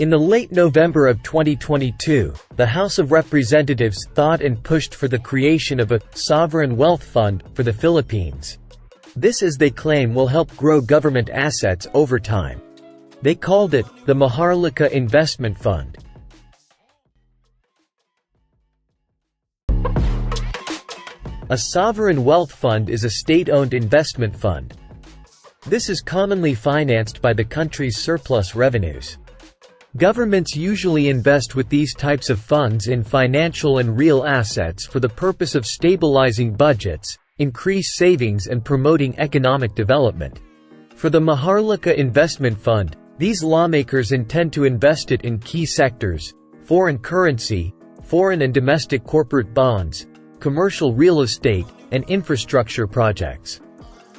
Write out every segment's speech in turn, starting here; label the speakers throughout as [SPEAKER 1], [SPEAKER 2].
[SPEAKER 1] In the late November of 2022, the House of Representatives thought and pushed for the creation of a sovereign wealth fund for the Philippines. This, as they claim, will help grow government assets over time. They called it the Maharlika Investment Fund. A sovereign wealth fund is a state-owned investment fund. This is commonly financed by the country's surplus revenues. Governments usually invest with these types of funds in financial and real assets for the purpose of stabilizing budgets, increase savings and promoting economic development. For the Maharlika Investment Fund, these lawmakers intend to invest it in key sectors: foreign currency, foreign and domestic corporate bonds, commercial real estate, and infrastructure projects.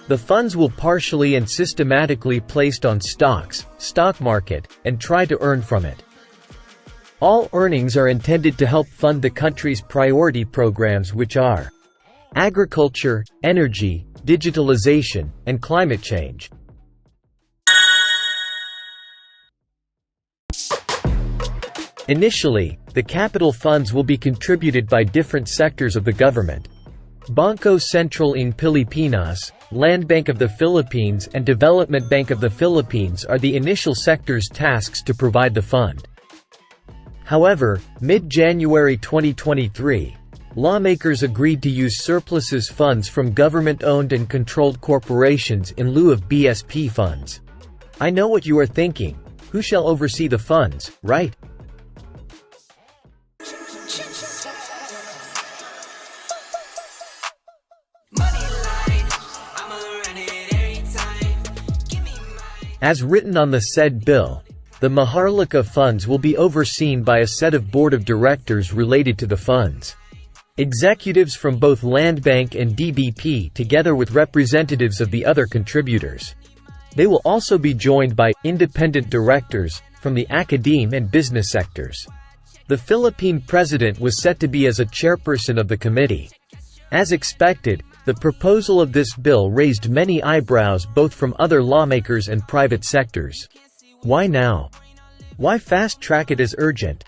[SPEAKER 1] The funds will partially and systematically placed on stocks, stock market, and try to earn from it. All earnings are intended to help fund the country's priority programs, which are agriculture, energy, digitalization, and climate change. Initially, the capital funds will be contributed by different sectors of the government. Bangko Sentral ng Pilipinas, Land Bank of the Philippines and Development Bank of the Philippines are the initial sectors tasked to provide the fund. However, mid-January 2023, lawmakers agreed to use surpluses funds from government-owned and controlled corporations in lieu of BSP funds. I know what you are thinking. Who shall oversee the funds, right? As written on the said bill, the Maharlika funds will be overseen by a set of board of directors related to the funds. Executives from both Land Bank and DBP together with representatives of the other contributors. They will also be joined by independent directors from the academe and business sectors. The Philippine president was set to be as a chairperson of the committee. As expected, the proposal of this bill raised many eyebrows both from other lawmakers and private sectors. Why now? Why fast-track it as urgent?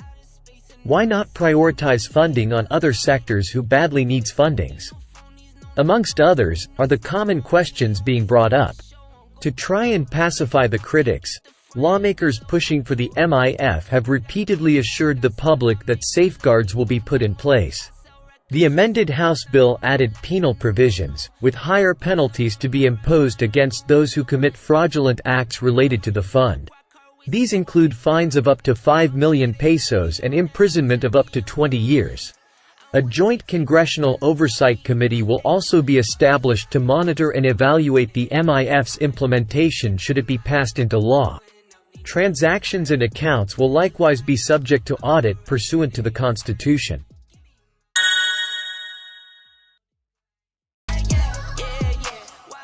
[SPEAKER 1] Why not prioritize funding on other sectors who badly needs fundings? Amongst others, are the common questions being brought up. To try and pacify the critics, lawmakers pushing for the MIF have repeatedly assured the public that safeguards will be put in place. The amended House bill added penal provisions, with higher penalties to be imposed against those who commit fraudulent acts related to the fund. These include fines of up to 5 million pesos and imprisonment of up to 20 years. A joint congressional oversight committee will also be established to monitor and evaluate the MIF's implementation should it be passed into law. Transactions and accounts will likewise be subject to audit pursuant to the Constitution.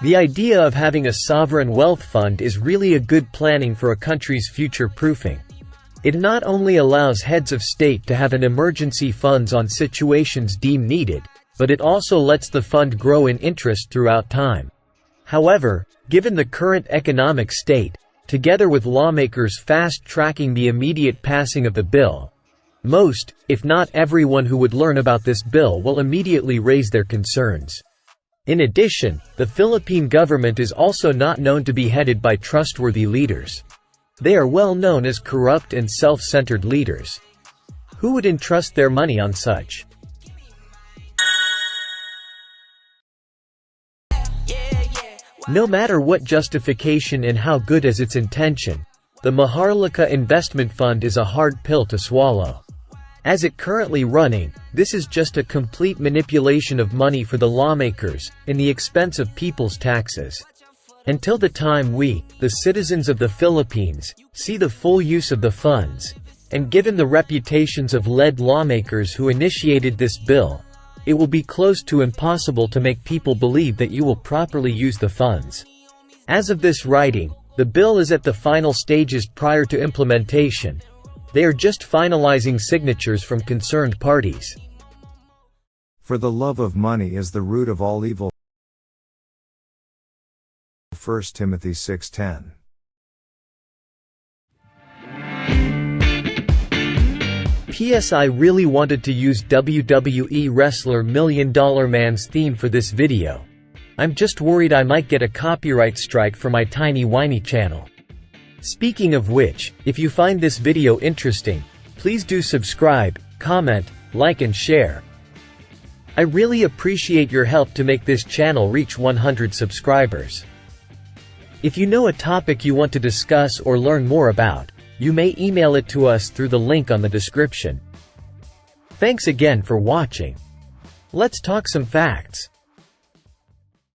[SPEAKER 1] The idea of having a sovereign wealth fund is really a good planning for a country's future-proofing. It not only allows heads of state to have an emergency funds on situations deemed needed, but it also lets the fund grow in interest throughout time. However, given the current economic state, together with lawmakers fast-tracking the immediate passing of the bill, most, if not everyone who would learn about this bill will immediately raise their concerns. In addition, the Philippine government is also not known to be headed by trustworthy leaders. They are well known as corrupt and self-centered leaders. Who would entrust their money on such? No matter what justification and how good is its intention, the Maharlika Investment Fund is a hard pill to swallow. As it currently running, this is just a complete manipulation of money for the lawmakers, in the expense of people's taxes. Until the time we, the citizens of the Philippines, see the full use of the funds, and given the reputations of lead lawmakers who initiated this bill, it will be close to impossible to make people believe that you will properly use the funds. As of this writing, the bill is at the final stages prior to implementation. They are just finalizing signatures from concerned parties.
[SPEAKER 2] For the love of money is the root of all evil. 1 Timothy 6:10
[SPEAKER 1] P.S. I really wanted to use WWE wrestler Million Dollar Man's theme for this video. I'm just worried I might get a copyright strike for my tiny whiny channel. Speaking of which, if you find this video interesting, please do subscribe, comment, like and share. I really appreciate your help to make this channel reach 100 subscribers. If you know a topic you want to discuss or learn more about, you may email it to us through the link on the description. Thanks again for watching. Let's talk some facts.